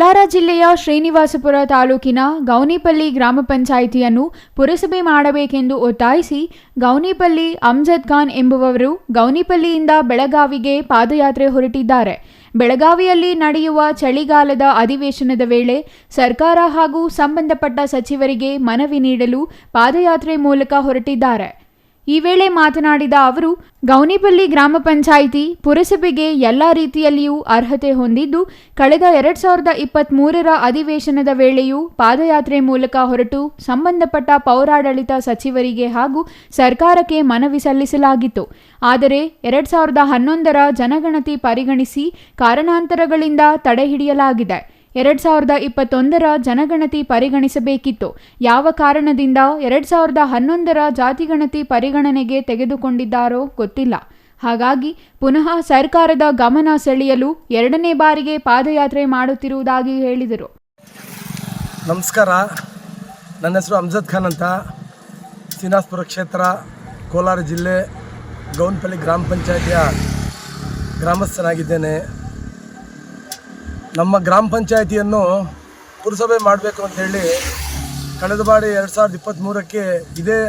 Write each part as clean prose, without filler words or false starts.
ಕೋಲಾರ ಜಿಲ್ಲೆಯ ಶ್ರೀನಿವಾಸಪುರ ತಾಲೂಕಿನ ಗೌನಿಪಲ್ಲಿ ಗ್ರಾಮ ಪಂಚಾಯಿತಿಯನ್ನು ಪುರಸಭೆ ಮಾಡಬೇಕೆಂದು ಒತ್ತಾಯಿಸಿ ಗೌನಿಪಲ್ಲಿ ಅಮ್ಜದ್ ಖಾನ್ ಎಂಬುವವರು ಗೌನಿಪಲ್ಲಿಯಿಂದ ಬೆಳಗಾವಿಗೆ ಪಾದಯಾತ್ರೆ ಹೊರಟಿದ್ದಾರೆ. ಬೆಳಗಾವಿಯಲ್ಲಿ ನಡೆಯುವ ಚಳಿಗಾಲದ ಅಧಿವೇಶನದ ವೇಳೆ ಸರ್ಕಾರ ಹಾಗೂ ಸಂಬಂಧಪಟ್ಟ ಸಚಿವರಿಗೆ ಮನವಿ ನೀಡಲು ಪಾದಯಾತ್ರೆ ಮೂಲಕ ಹೊರಟಿದ್ದಾರೆ. ಈ ವೇಳೆ ಮಾತನಾಡಿದ ಅವರು, ಗೌನಿಪಲ್ಲಿ ಗ್ರಾಮ ಪಂಚಾಯಿತಿ ಪುರಸಭೆಗೆ ಎಲ್ಲ ರೀತಿಯಲ್ಲಿಯೂ ಅರ್ಹತೆ ಹೊಂದಿದ್ದು, ಕಳೆದ 2023ರ ಅಧಿವೇಶನದ ವೇಳೆಯೂ ಪಾದಯಾತ್ರೆ ಮೂಲಕ ಹೊರಟು ಸಂಬಂಧಪಟ್ಟ ಪೌರಾಡಳಿತ ಸಚಿವರಿಗೆ ಹಾಗೂ ಸರ್ಕಾರಕ್ಕೆ ಮನವಿ ಸಲ್ಲಿಸಲಾಗಿತ್ತು. ಆದರೆ 2011ರ ಜನಗಣತಿ ಪರಿಗಣಿಸಿ ಕಾರಣಾಂತರಗಳಿಂದ ತಡೆಹಿಡಿಯಲಾಗಿದೆ. 2021ರ ಜನಗಣತಿ ಪರಿಗಣಿಸಬೇಕಿತ್ತು. ಯಾವ ಕಾರಣದಿಂದ 2011ರ ಜಾತಿಗಣತಿ ಪರಿಗಣನೆಗೆ ತೆಗೆದುಕೊಂಡಿದ್ದಾರೋ ಗೊತ್ತಿಲ್ಲ. ಹಾಗಾಗಿ ಪುನಃ ಸರ್ಕಾರದ ಗಮನ ಸೆಳೆಯಲು 2ನೇ ಬಾರಿಗೆ ಪಾದಯಾತ್ರೆ ಮಾಡುತ್ತಿರುವುದಾಗಿ ಹೇಳಿದರು. ನಮಸ್ಕಾರ, ನನ್ನ ಹೆಸರು ಅಮ್ಜದ್ ಖಾನ್ ಅಂತ, ಶ್ರೀನಿವಾಸಪುರ ಕ್ಷೇತ್ರ, ಕೋಲಾರ ಜಿಲ್ಲೆ, ಗೌನಿಪಲ್ಲಿ ಗ್ರಾಮ ಪಂಚಾಯಿತಿಯ ಗ್ರಾಮಸ್ಥನಾಗಿದ್ದೇನೆ. ನಮ್ಮ ಗ್ರಾಮ ಪಂಚಾಯಿತಿಯನ್ನು ಪುರಸಭೆ ಮಾಡಬೇಕು ಅಂತೇಳಿ ಕಳೆದ ಬಾರಿ 2023ಕ್ಕೆ ಇದೇ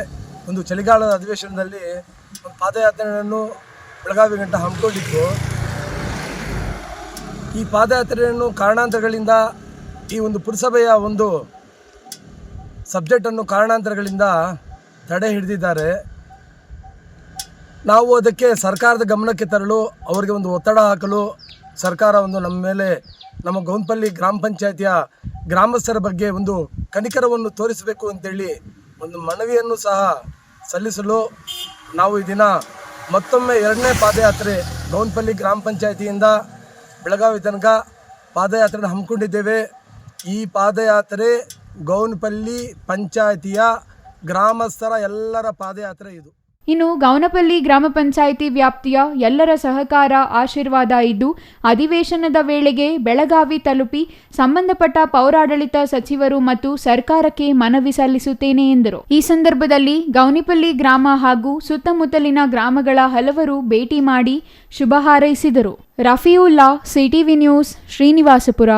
ಒಂದು ಚಳಿಗಾಲದ ಅಧಿವೇಶನದಲ್ಲಿ ಒಂದು ಪಾದಯಾತ್ರೆಯನ್ನು ಬೆಳಗಾವಿ ಗಂಟ ಹಮ್ಮಿಕೊಂಡಿತ್ತು. ಈ ಪಾದಯಾತ್ರೆಯನ್ನು ಕಾರಣಾಂತರಗಳಿಂದ ಈ ಒಂದು ಪುರಸಭೆಯ ಒಂದು ಸಬ್ಜೆಕ್ಟನ್ನು ಕಾರಣಾಂತರಗಳಿಂದ ತಡೆ ಹಿಡಿದಿದ್ದಾರೆ. ನಾವು ಅದಕ್ಕೆ ಸರ್ಕಾರದ ಗಮನಕ್ಕೆ ತರಲು, ಅವರಿಗೆ ಒಂದು ಒತ್ತಡ ಹಾಕಲು ಸರ್ಕಾರ ಒಂದು ನಮ್ಮ ಮೇಲೆ, ನಮ್ಮ ಗೌನಿಪಲ್ಲಿ ಗ್ರಾಮ ಪಂಚಾಯಿತಿಯ ಗ್ರಾಮಸ್ಥರ ಬಗ್ಗೆ ಒಂದು ಕನಿಕರವನ್ನು ತೋರಿಸಬೇಕು ಅಂತೇಳಿ ಒಂದು ಮನವಿಯನ್ನು ಸಹ ಸಲ್ಲಿಸಲು ನಾವು ಈ ದಿನ ಮತ್ತೊಮ್ಮೆ 2ನೇ ಪಾದಯಾತ್ರೆ ಗೌನಿಪಲ್ಲಿ ಗ್ರಾಮ ಪಂಚಾಯಿತಿಯಿಂದ ಬೆಳಗಾವಿ ತನಕ ಪಾದಯಾತ್ರೆಯನ್ನು ಹಮ್ಮಿಕೊಂಡಿದ್ದೇವೆ. ಈ ಪಾದಯಾತ್ರೆ ಗೌನಿಪಲ್ಲಿ ಪಂಚಾಯಿತಿಯ ಗ್ರಾಮಸ್ಥರ ಎಲ್ಲರ ಪಾದಯಾತ್ರೆ ಇದು. ಇನ್ನು ಗೌನಪಲ್ಲಿ ಗ್ರಾಮ ಪಂಚಾಯಿತಿ ವ್ಯಾಪ್ತಿಯ ಎಲ್ಲರ ಸಹಕಾರ, ಆಶೀರ್ವಾದ ಇದ್ದು ಅಧಿವೇಶನದ ವೇಳೆಗೆ ಬೆಳಗಾವಿ ತಲುಪಿ ಸಂಬಂಧಪಟ್ಟ ಪೌರಾಡಳಿತ ಸಚಿವರು ಮತ್ತು ಸರ್ಕಾರಕ್ಕೆ ಮನವಿ ಸಲ್ಲಿಸುತ್ತೇನೆ ಎಂದರು. ಈ ಸಂದರ್ಭದಲ್ಲಿ ಗೌನಿಪಲ್ಲಿ ಗ್ರಾಮ ಹಾಗೂ ಸುತ್ತಮುತ್ತಲಿನ ಗ್ರಾಮಗಳ ಹಲವರು ಭೇಟಿ ಮಾಡಿ ಶುಭ ಹಾರೈಸಿದರು. ರಫೀವುಲ್ಲಾ, ಸಿಟಿವಿ ನ್ಯೂಸ್, ಶ್ರೀನಿವಾಸಪುರ.